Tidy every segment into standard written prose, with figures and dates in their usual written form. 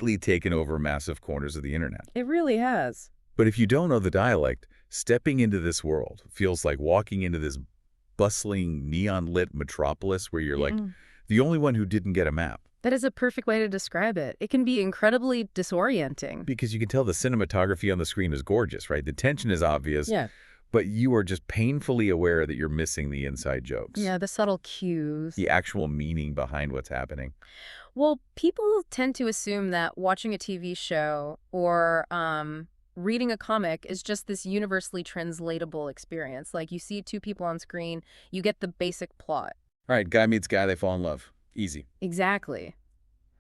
quickly taken over massive corners of the internet. It really has. But if you don't know the dialect, stepping into this world feels like walking into this bustling, neon-lit metropolis where you're like the only one who didn't get a map. That is a perfect way to describe it. It can be incredibly disorienting. Because you can tell the cinematography on the screen is gorgeous, right? The tension is obvious. Yeah. But you are just painfully aware that you're missing the inside jokes. Yeah, the subtle cues. The actual meaning behind what's happening. Well, people tend to assume that watching a TV show or reading a comic is just this universally translatable experience. Like you see two people on screen, you get the basic plot. All right, guy meets guy, they fall in love. Easy. Exactly.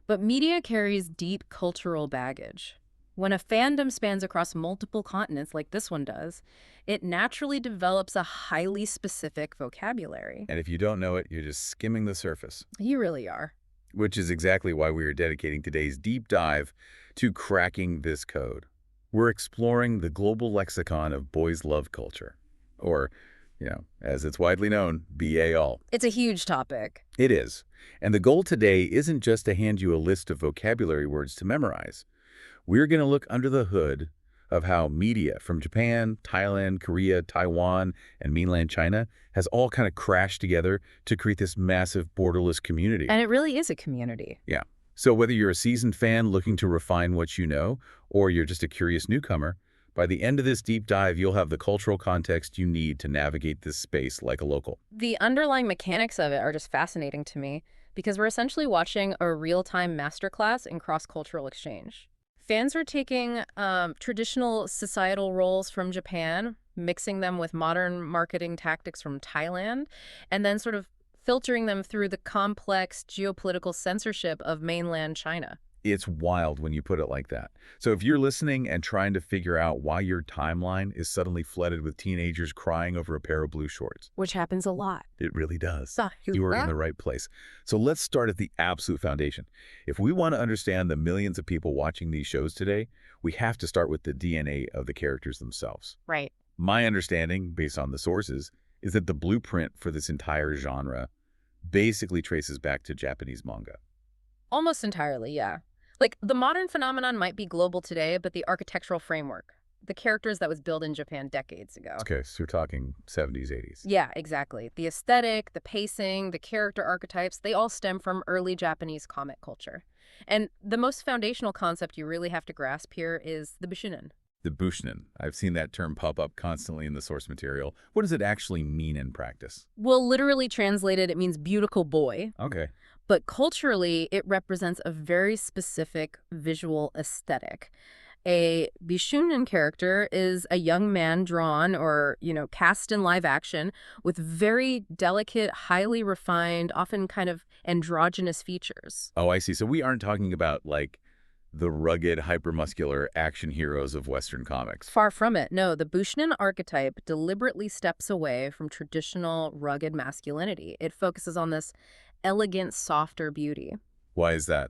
But media carries deep cultural baggage. When a fandom spans across multiple continents like this one does, it naturally develops a highly specific vocabulary. And if you don't know it, you're just skimming the surface. You really are. Which is exactly why we are dedicating today's deep dive to cracking this code. We're exploring the global lexicon of boys' love culture. Or, as it's widely known, BAL. It's a huge topic. It is. And the goal today isn't just to hand you a list of vocabulary words to memorize. We're going to look under the hood of how media from Japan, Thailand, Korea, Taiwan, and mainland China has all kind of crashed together to create this massive borderless community. And it really is a community. Yeah. So whether you're a seasoned fan looking to refine what you know, or you're just a curious newcomer, by the end of this deep dive, you'll have the cultural context you need to navigate this space like a local. The underlying mechanics of it are just fascinating to me because we're essentially watching a real-time masterclass in cross-cultural exchange. Fans are taking traditional societal roles from Japan, mixing them with modern marketing tactics from Thailand, and then sort of filtering them through the complex geopolitical censorship of mainland China. It's wild when you put it like that. So if you're listening and trying to figure out why your timeline is suddenly flooded with teenagers crying over a pair of blue shorts. Which happens a lot. It really does. You are in the right place. So let's start at the absolute foundation. If we want to understand the millions of people watching these shows today, we have to start with the DNA of the characters themselves. Right. My understanding, based on the sources, is that the blueprint for this entire genre basically traces back to Japanese manga. Almost entirely, yeah. Like, the modern phenomenon might be global today, but the architectural framework, the characters that was built in Japan decades ago. Okay, so you're talking 70s, 80s. Yeah, exactly. The aesthetic, the pacing, the character archetypes, they all stem from early Japanese comic culture. And the most foundational concept you really have to grasp here is the bishounen. The bishounen. I've seen that term pop up constantly in the source material. What does it actually mean in practice? Well, literally translated, it means beautiful boy. Okay. But culturally, it represents a very specific visual aesthetic. A bishounen character is a young man drawn or, cast in live action with very delicate, highly refined, often kind of androgynous features. Oh, I see. So we aren't talking about, like, the rugged, hypermuscular action heroes of Western comics. Far from it. No, the bishounen archetype deliberately steps away from traditional rugged masculinity. It focuses on this elegant, softer beauty. Why is that?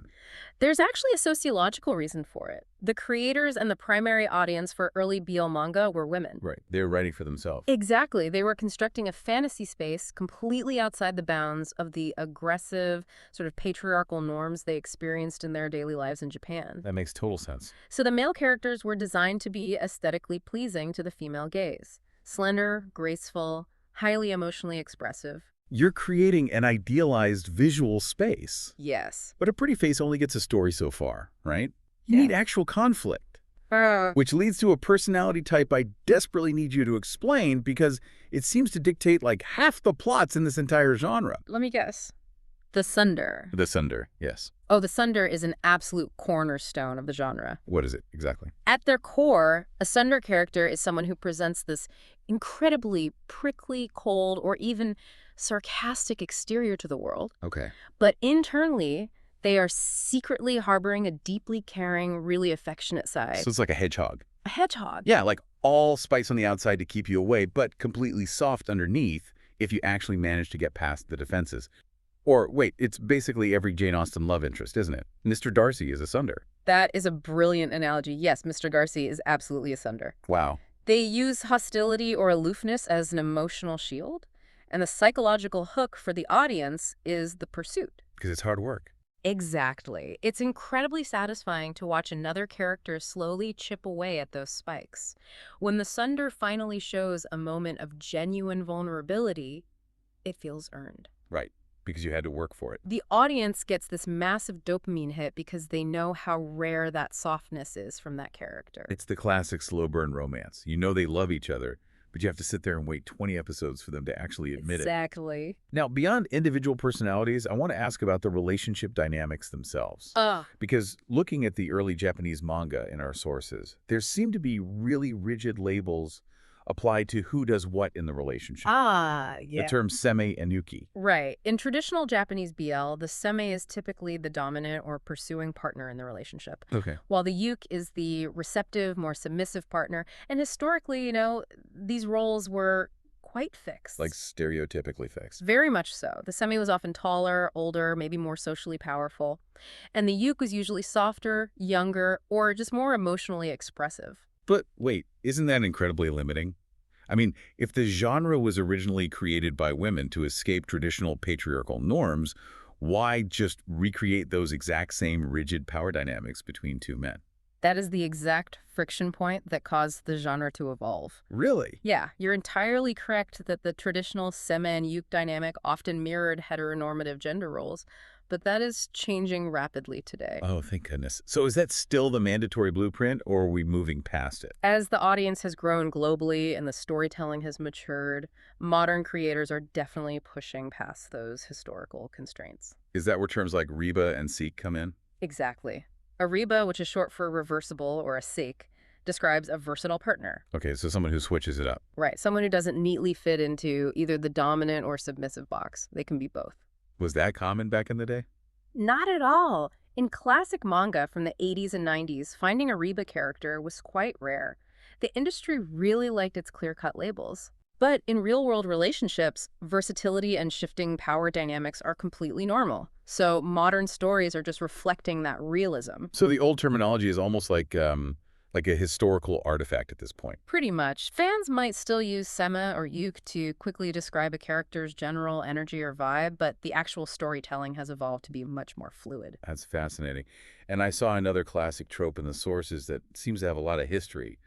There's actually a sociological reason for it. The creators and the primary audience for early BL manga were women. Right. They're writing for themselves. Exactly. They were constructing a fantasy space completely outside the bounds of the aggressive, sort of patriarchal norms they experienced in their daily lives in Japan. That makes total sense. So the male characters were designed to be aesthetically pleasing to the female gaze. Slender, graceful, highly emotionally expressive. You're creating an idealized visual space. Yes. But a pretty face only gets a story so far, right? You need actual conflict. Which leads to a personality type I desperately need you to explain because it seems to dictate like half the plots in this entire genre. Let me guess. The tsundere. The tsundere, yes. Oh, the tsundere is an absolute cornerstone of the genre. What is it exactly? At their core, a tsundere character is someone who presents this incredibly prickly, cold, or even sarcastic exterior to the world. Okay. But internally, they are secretly harboring a deeply caring, really affectionate side. So it's like a hedgehog. A hedgehog. Yeah, like all spice on the outside to keep you away, but completely soft underneath if you actually manage to get past the defenses. Or, wait, it's basically every Jane Austen love interest, isn't it? Mr. Darcy is a tsundere. That is a brilliant analogy. Yes, Mr. Darcy is absolutely a tsundere. Wow. They use hostility or aloofness as an emotional shield, and the psychological hook for the audience is the pursuit. Because it's hard work. Exactly. It's incredibly satisfying to watch another character slowly chip away at those spikes. When the tsundere finally shows a moment of genuine vulnerability, it feels earned. Right, because you had to work for it. The audience gets this massive dopamine hit because they know how rare that softness is from that character. It's the classic slow burn romance. You know they love each other, but you have to sit there and wait 20 episodes for them to actually admit it. Exactly. Now, beyond individual personalities, I want to ask about the relationship dynamics themselves. Because looking at the early Japanese manga in our sources, there seem to be really rigid labels applied to who does what in the relationship. The Yeah. terms seme and yuki. Right. In traditional Japanese BL, the seme is typically the dominant or pursuing partner in the relationship, Okay. while the uke is the receptive, more submissive partner. And historically, these roles were quite fixed. Like stereotypically fixed. Very much so. The seme was often taller, older, maybe more socially powerful. And the uke was usually softer, younger, or just more emotionally expressive. But wait, isn't that incredibly limiting? I mean, if the genre was originally created by women to escape traditional patriarchal norms, why just recreate those exact same rigid power dynamics between two men? That is the exact friction point that caused the genre to evolve. Really? Yeah, you're entirely correct that the traditional seme and uke dynamic often mirrored heteronormative gender roles, but that is changing rapidly today. Oh, thank goodness. So is that still the mandatory blueprint, or are we moving past it? As the audience has grown globally and the storytelling has matured, modern creators are definitely pushing past those historical constraints. Is that where terms like Reba and Seek come in? Exactly. A reba, which is short for reversible, or a seek, describes a versatile partner. Okay, so someone who switches it up. Right, someone who doesn't neatly fit into either the dominant or submissive box. They can be both. Was that common back in the day? Not at all. In classic manga from the 80s and 90s, finding a reba character was quite rare. The industry really liked its clear-cut labels. But in real-world relationships, versatility and shifting power dynamics are completely normal. So modern stories are just reflecting that realism. So the old terminology is almost like a historical artifact at this point. Pretty much. Fans might still use seme or uke to quickly describe a character's general energy or vibe, but the actual storytelling has evolved to be much more fluid. That's fascinating. And I saw another classic trope in the sources that seems to have a lot of history.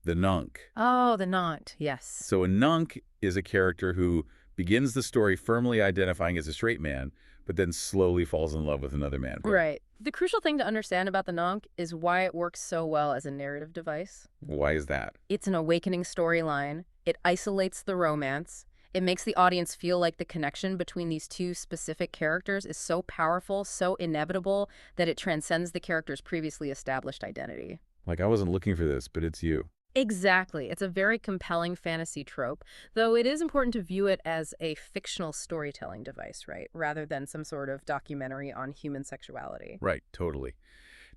The nunk. Oh, the nant, yes. So a nunk is a character who begins the story firmly identifying as a straight man, but then slowly falls in love with another man. Right. The crucial thing to understand about the nonk is why it works so well as a narrative device. Why is that? It's an awakening storyline. It isolates the romance. It makes the audience feel like the connection between these two specific characters is so powerful, so inevitable, that it transcends the character's previously established identity. Like, I wasn't looking for this, but it's you. Exactly. It's a very compelling fantasy trope, though it is important to view it as a fictional storytelling device, right? Rather than some sort of documentary on human sexuality. Right, totally.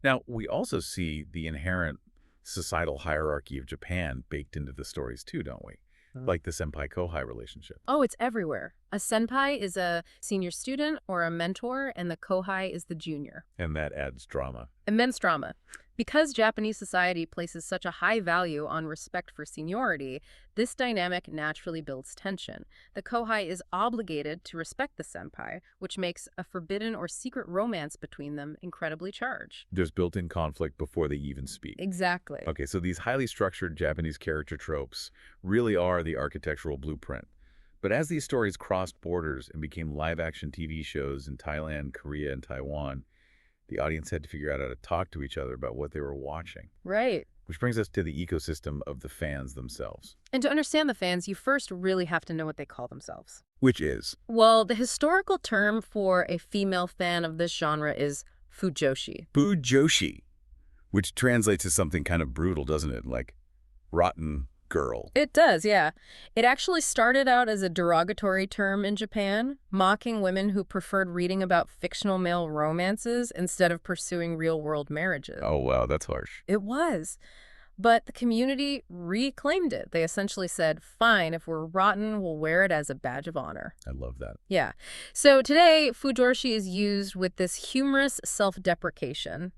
Now, we also see the inherent societal hierarchy of Japan baked into the stories too, don't we? Like the senpai-kohai relationship. Oh, it's everywhere. A senpai is a senior student or a mentor, and the kohai is the junior. And that adds drama. Immense drama. Because Japanese society places such a high value on respect for seniority, this dynamic naturally builds tension. The kohai is obligated to respect the senpai, which makes a forbidden or secret romance between them incredibly charged. There's built-in conflict before they even speak. Exactly. Okay, so these highly structured Japanese character tropes really are the architectural blueprint. But as these stories crossed borders and became live-action TV shows in Thailand, Korea, and Taiwan, the audience had to figure out how to talk to each other about what they were watching. Right. Which brings us to the ecosystem of the fans themselves. And to understand the fans, you first really have to know what they call themselves. Which is? Well, the historical term for a female fan of this genre is fujoshi. Fujoshi, which translates to something kind of brutal, doesn't it? Like rotten girl. It does, yeah. It actually started out as a derogatory term in Japan, mocking women who preferred reading about fictional male romances instead of pursuing real-world marriages. Oh, wow, that's harsh. It was. But the community reclaimed it. They essentially said, fine, if we're rotten, we'll wear it as a badge of honor. I love that. Yeah. So today, fujoshi is used with this humorous self-deprecation.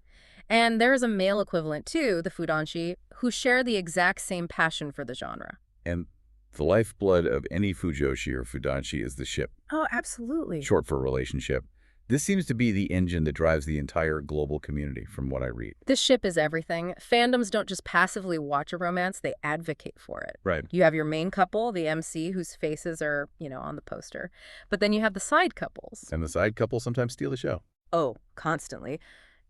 And there is a male equivalent too, the fudanshi, who share the exact same passion for the genre. And the lifeblood of any fujoshi or fudanshi is the ship. Oh, absolutely. Short for relationship. This seems to be the engine that drives the entire global community, from what I read. This ship is everything. Fandoms don't just passively watch a romance, they advocate for it. Right. You have your main couple, the MC, whose faces are, on the poster. But then you have the side couples. And the side couple sometimes steal the show. Oh, constantly.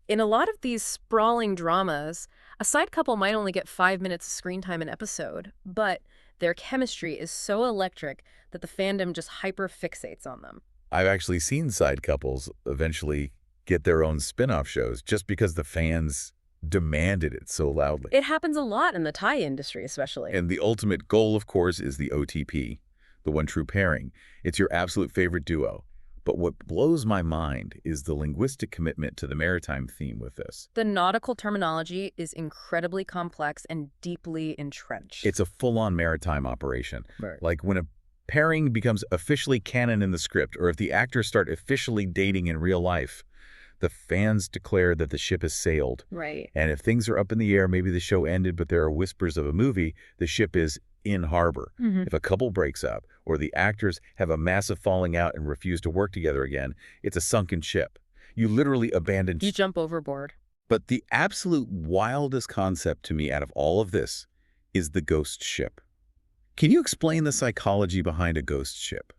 In a lot of these sprawling dramas, a side couple might only get 5 minutes of screen time an episode, but their chemistry is so electric that the fandom just hyper-fixates on them. I've actually seen side couples eventually get their own spin-off shows just because the fans demanded it so loudly. It happens a lot in the Thai industry, especially. And the ultimate goal, of course, is the OTP, the one true pairing. It's your absolute favorite duo. But what blows my mind is the linguistic commitment to the maritime theme with this. The nautical terminology is incredibly complex and deeply entrenched. It's a full-on maritime operation. Right. Like when a pairing becomes officially canon in the script, or if the actors start officially dating in real life, the fans declare that the ship has sailed. Right. And if things are up in the air, maybe the show ended, but there are whispers of a movie, the ship is in harbor. If a couple breaks up, or the actors have a massive falling out and refuse to work together again, it's a sunken ship. You literally abandon... You jump overboard. But the absolute wildest concept to me out of all of this is the ghost ship. Can you explain the psychology behind a ghost ship?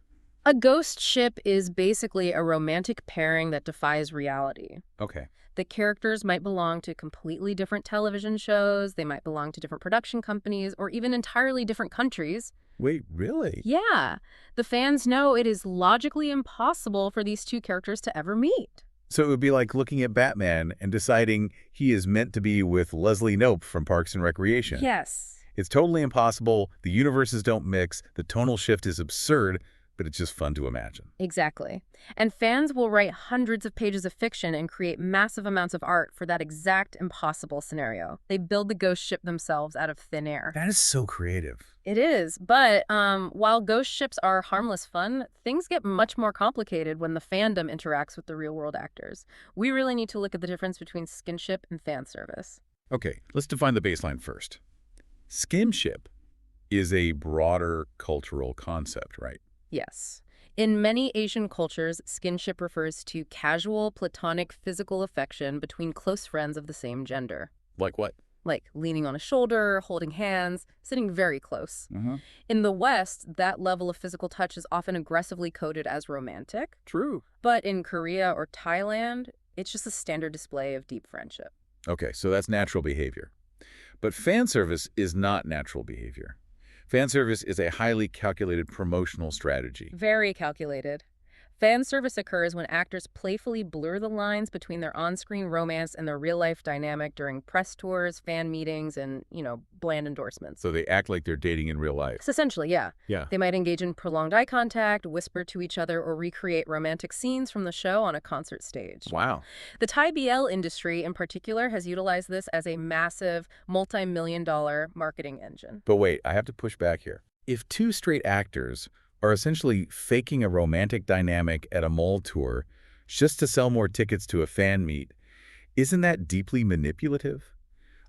A ghost ship is basically a romantic pairing that defies reality. Okay. The characters might belong to completely different television shows, they might belong to different production companies, or even entirely different countries. Wait, really? Yeah. The fans know it is logically impossible for these two characters to ever meet. So it would be like looking at Batman and deciding he is meant to be with Leslie Knope from Parks and Recreation. Yes. It's totally impossible, the universes don't mix, the tonal shift is absurd, but it's just fun to imagine. Exactly. And fans will write hundreds of pages of fiction and create massive amounts of art for that exact impossible scenario. They build the ghost ship themselves out of thin air. That is so creative. It is, but while ghost ships are harmless fun, things get much more complicated when the fandom interacts with the real-world actors. We really need to look at the difference between skinship and fan service. Okay, let's define the baseline first. Skinship is a broader cultural concept, right? Yes. In many Asian cultures, skinship refers to casual, platonic physical affection between close friends of the same gender. Like what? Like leaning on a shoulder, holding hands, sitting very close. In the West, that level of physical touch is often aggressively coded as romantic. True. But in Korea or Thailand, it's just a standard display of deep friendship. Okay, so that's natural behavior. But fan service is not natural behavior. Fan service is a highly calculated promotional strategy. Very calculated. Fan service occurs when actors playfully blur the lines between their on-screen romance and their real-life dynamic during press tours, fan meetings, and, bland endorsements. So they act like they're dating in real life. So essentially, yeah. Yeah. They might engage in prolonged eye contact, whisper to each other, or recreate romantic scenes from the show on a concert stage. Wow. The Thai BL industry, in particular, has utilized this as a massive, multi-million-dollar marketing engine. But wait, I have to push back here. If two straight actors are essentially faking a romantic dynamic at a mall tour just to sell more tickets to a fan meet, isn't that deeply manipulative?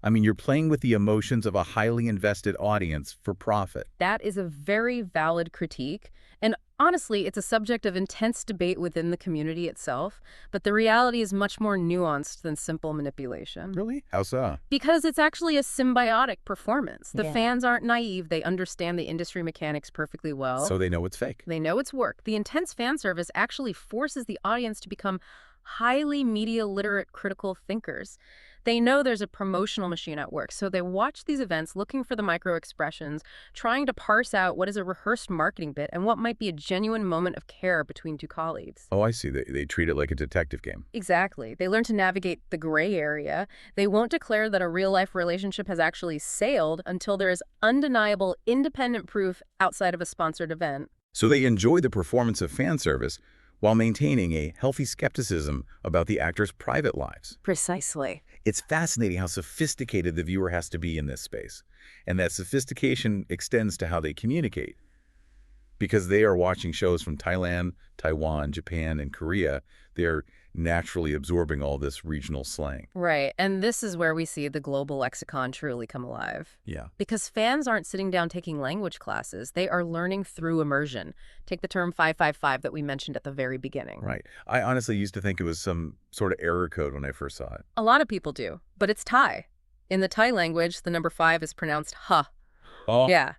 I mean, you're playing with the emotions of a highly invested audience for profit. That is a very valid critique, and honestly, it's a subject of intense debate within the community itself, but the reality is much more nuanced than simple manipulation. Really? How so? Because it's actually a symbiotic performance. The Yeah. fans aren't naive, they understand the industry mechanics perfectly well. So they know it's fake. They know it's work. The intense fan service actually forces the audience to become highly media literate critical thinkers. They know there's a promotional machine at work, so they watch these events looking for the micro expressions, trying to parse out what is a rehearsed marketing bit and what might be a genuine moment of care between two colleagues. Oh, I see. They treat it like a detective game. Exactly. They learn to navigate the gray area. They won't declare that a real-life relationship has actually sailed until there is undeniable independent proof outside of a sponsored event. So they enjoy the performance of fan service while maintaining a healthy skepticism about the actors' private lives. Precisely. It's fascinating how sophisticated the viewer has to be in this space. And that sophistication extends to how they communicate. Because they are watching shows from Thailand, Taiwan, Japan, and Korea, they're naturally absorbing all this regional slang. Right, and this is where we see the global lexicon truly come alive. Yeah. Because fans aren't sitting down taking language classes, they are learning through immersion. Take the term 555 that we mentioned at the very beginning. Right. I honestly used to think it was some sort of error code when I first saw it. A lot of people do, but it's Thai. In the Thai language, the number 5 is pronounced ha. Oh. Yeah.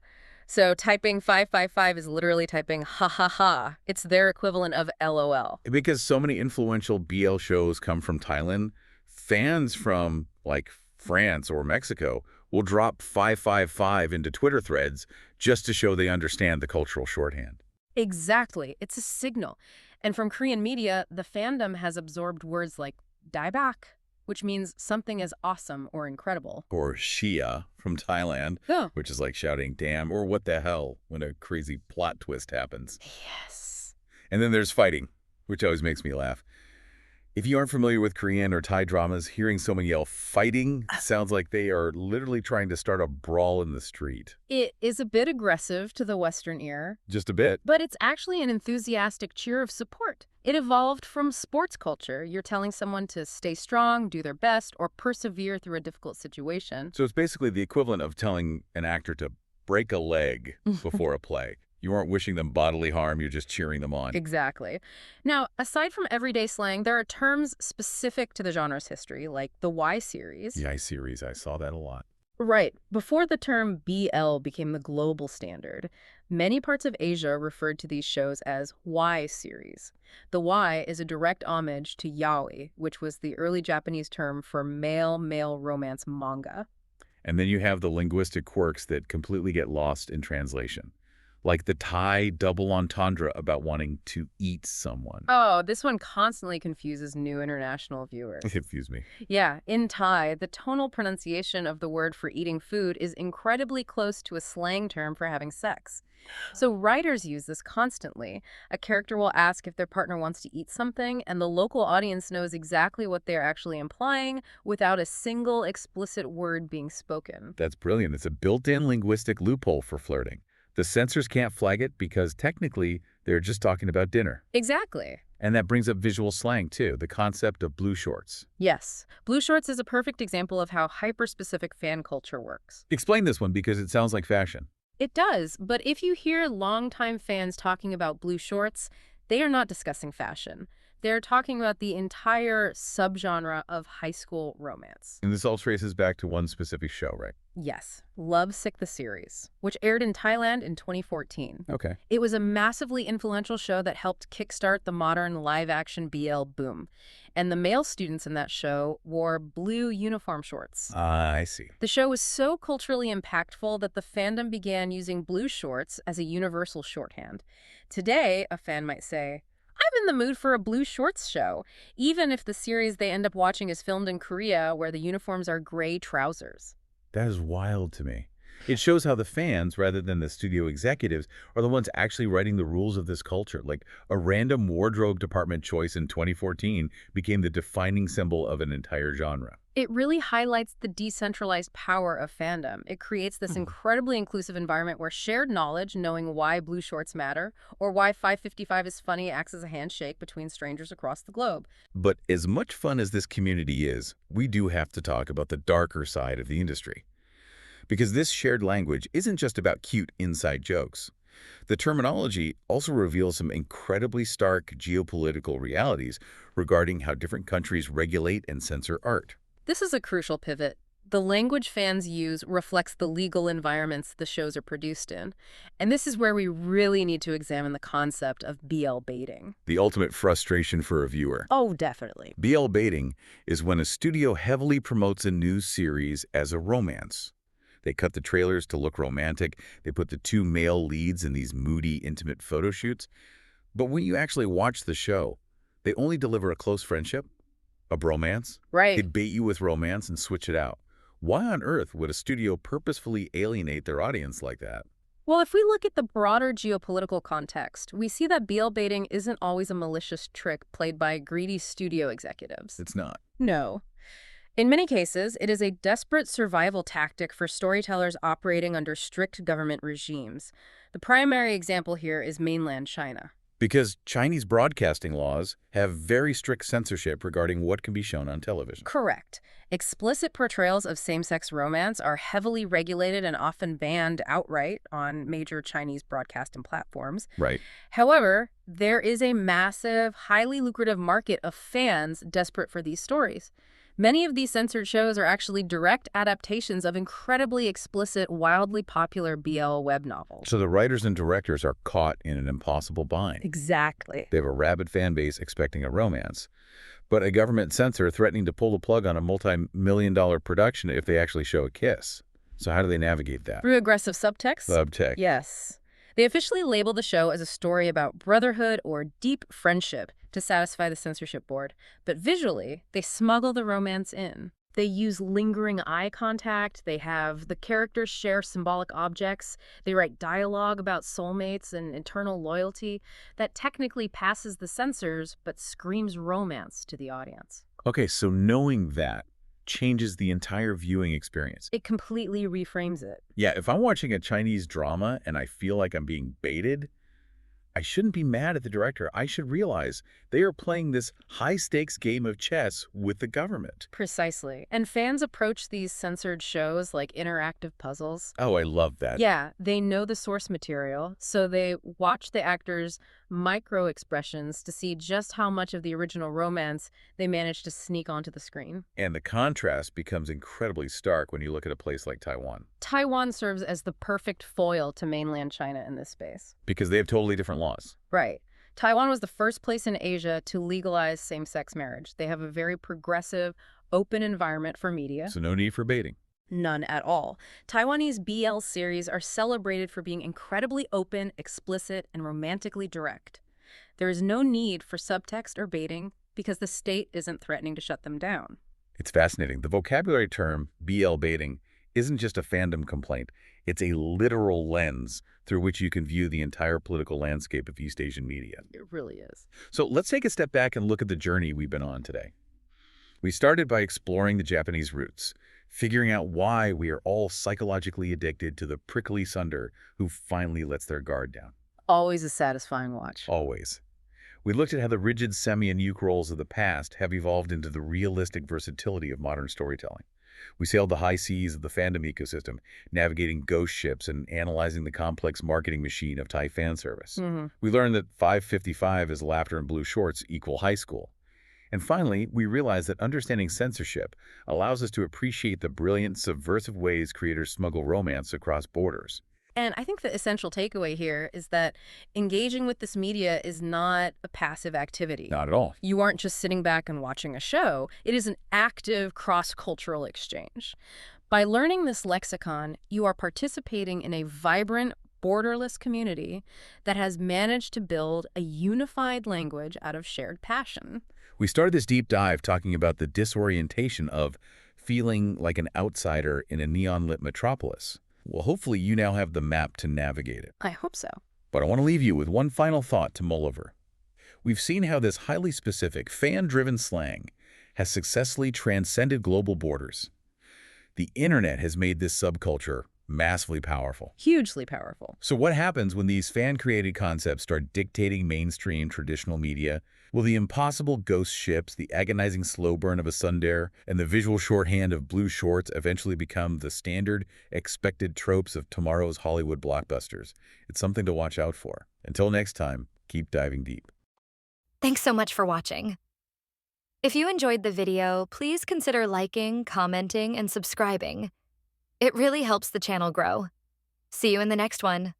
So typing 555 is literally typing ha ha ha. It's their equivalent of LOL. Because so many influential BL shows come from Thailand, fans from, like, France or Mexico will drop 555 into Twitter threads just to show they understand the cultural shorthand. Exactly. It's a signal. And from Korean media, the fandom has absorbed words like daebak, which means something is awesome or incredible. Or Shia from Thailand, Oh. which is like shouting, damn, or what the hell, when a crazy plot twist happens. Yes. And then there's fighting, which always makes me laugh. If you aren't familiar with Korean or Thai dramas, hearing someone yell fighting sounds like they are literally trying to start a brawl in the street. It is a bit aggressive to the Western ear, Just a bit. but it's actually an enthusiastic cheer of support. It evolved from sports culture. You're telling someone to stay strong, do their best, or persevere through a difficult situation. So it's basically the equivalent of telling an actor to break a leg before a play. You aren't wishing them bodily harm, you're just cheering them on. Exactly. Now, aside from everyday slang, there are terms specific to the genre's history, like the Y series. Yaoi series, I saw that a lot. Right. Before the term BL became the global standard, many parts of Asia referred to these shows as Y series. The Y is a direct homage to yaoi, which was the early Japanese term for male-male romance manga. And then you have the linguistic quirks that completely get lost in translation. Like the Thai double entendre about wanting to eat someone. Oh, this one constantly confuses new international viewers. Confuse me. Yeah, in Thai, the tonal pronunciation of the word for eating food is incredibly close to a slang term for having sex. So writers use this constantly. A character will ask if their partner wants to eat something, and the local audience knows exactly what they're actually implying without a single explicit word being spoken. That's brilliant. It's a built-in linguistic loophole for flirting. The censors can't flag it because technically they're just talking about dinner. Exactly. And that brings up visual slang too, the concept of blue shorts. Yes. Blue shorts is a perfect example of how hyper-specific fan culture works. Explain this one because it sounds like fashion. It does, but if you hear longtime fans talking about blue shorts, they are not discussing fashion. They're talking about the entire subgenre of high school romance. And this all traces back to one specific show, right? Yes, Lovesick the series, which aired in Thailand in 2014. Okay. It was a massively influential show that helped kickstart the modern live-action BL boom. And the male students in that show wore blue uniform shorts. I see. The show was so culturally impactful that the fandom began using blue shorts as a universal shorthand. Today, a fan might say, I'm in the mood for a blue shorts show, even if the series they end up watching is filmed in Korea where the uniforms are gray trousers. That is wild to me. It shows how the fans, rather than the studio executives, are the ones actually writing the rules of this culture. Like a random wardrobe department choice in 2014 became the defining symbol of an entire genre. It really highlights the decentralized power of fandom. It creates this incredibly inclusive environment where shared knowledge, knowing why blue shorts matter, or why 555 is funny, acts as a handshake between strangers across the globe. But as much fun as this community is, we do have to talk about the darker side of the industry. Because this shared language isn't just about cute inside jokes. The terminology also reveals some incredibly stark geopolitical realities regarding how different countries regulate and censor art. This is a crucial pivot. The language fans use reflects the legal environments the shows are produced in. And this is where we really need to examine the concept of BL baiting. The ultimate frustration for a viewer. Oh, definitely. BL baiting is when a studio heavily promotes a new series as a romance. They cut the trailers to look romantic. They put the two male leads in these moody, intimate photo shoots. But when you actually watch the show, they only deliver a close friendship, a bromance. Right. They bait you with romance and switch it out. Why on earth would a studio purposefully alienate their audience like that? Well, if we look at the broader geopolitical context, we see that BL baiting isn't always a malicious trick played by greedy studio executives. It's not. No. In many cases, it is a desperate survival tactic for storytellers operating under strict government regimes. The primary example here is mainland China. Because Chinese broadcasting laws have very strict censorship regarding what can be shown on television. Correct. Explicit portrayals of same-sex romance are heavily regulated and often banned outright on major Chinese broadcasting platforms. Right. However, there is a massive, highly lucrative market of fans desperate for these stories. Many of these censored shows are actually direct adaptations of incredibly explicit, wildly popular BL web novels. So the writers and directors are caught in an impossible bind. Exactly. They have a rabid fan base expecting a romance, but a government censor threatening to pull the plug on a multi-million-dollar production if they actually show a kiss. So how do they navigate that? Through aggressive subtext? Subtext. Yes. They officially label the show as a story about brotherhood or deep friendship to satisfy the censorship board. But visually, they smuggle the romance in. They use lingering eye contact. They have the characters share symbolic objects. They write dialogue about soulmates and eternal loyalty that technically passes the censors but screams romance to the audience. Okay, so knowing that changes the entire viewing experience. It completely reframes it. Yeah, if I'm watching a Chinese drama and I feel like I'm being baited, I shouldn't be mad at the director. I should realize they are playing this high-stakes game of chess with the government. Precisely. And fans approach these censored shows like interactive puzzles. Oh, I love that. Yeah, they know the source material, so they watch the actors' micro-expressions to see just how much of the original romance they managed to sneak onto the screen. And the contrast becomes incredibly stark when you look at a place like Taiwan. Taiwan serves as the perfect foil to mainland China in this space. Because they have totally different laws. Right. Taiwan was the first place in Asia to legalize same-sex marriage. They have a very progressive, open environment for media. So no need for baiting. None at all. Taiwanese BL series are celebrated for being incredibly open, explicit, and romantically direct. There is no need for subtext or baiting because the state isn't threatening to shut them down. It's fascinating. The vocabulary term, BL baiting, isn't just a fandom complaint. It's a literal lens through which you can view the entire political landscape of East Asian media. It really is. So let's take a step back and look at the journey we've been on today. We started by exploring the Japanese roots, figuring out why we are all psychologically addicted to the prickly tsundere who finally lets their guard down. Always a satisfying watch. Always. We looked at how the rigid seme and uke roles of the past have evolved into the realistic versatility of modern storytelling. We sailed the high seas of the fandom ecosystem, navigating ghost ships and analyzing the complex marketing machine of Thai fan service. We learned that 555 is laughter and blue shorts equal high school. And finally, we realized that understanding censorship allows us to appreciate the brilliant, subversive ways creators smuggle romance across borders. And I think the essential takeaway here is that engaging with this media is not a passive activity. Not at all. You aren't just sitting back and watching a show. It is an active cross-cultural exchange. By learning this lexicon, you are participating in a vibrant, borderless community that has managed to build a unified language out of shared passion. We started this deep dive talking about the disorientation of feeling like an outsider in a neon-lit metropolis. Well, hopefully you now have the map to navigate it. I hope so. But I want to leave you with one final thought to mull over. We've seen how this highly specific, fan-driven slang has successfully transcended global borders. The internet has made this subculture massively powerful. Hugely powerful. So what happens when these fan-created concepts start dictating mainstream traditional media? Will the impossible ghost ships, the agonizing slow burn of a tsundere, and the visual shorthand of blue shorts eventually become the standard, expected tropes of tomorrow's Hollywood blockbusters? It's something to watch out for. Until next time, keep diving deep. Thanks so much for watching. If you enjoyed the video, please consider liking, commenting, and subscribing. It really helps the channel grow. See you in the next one.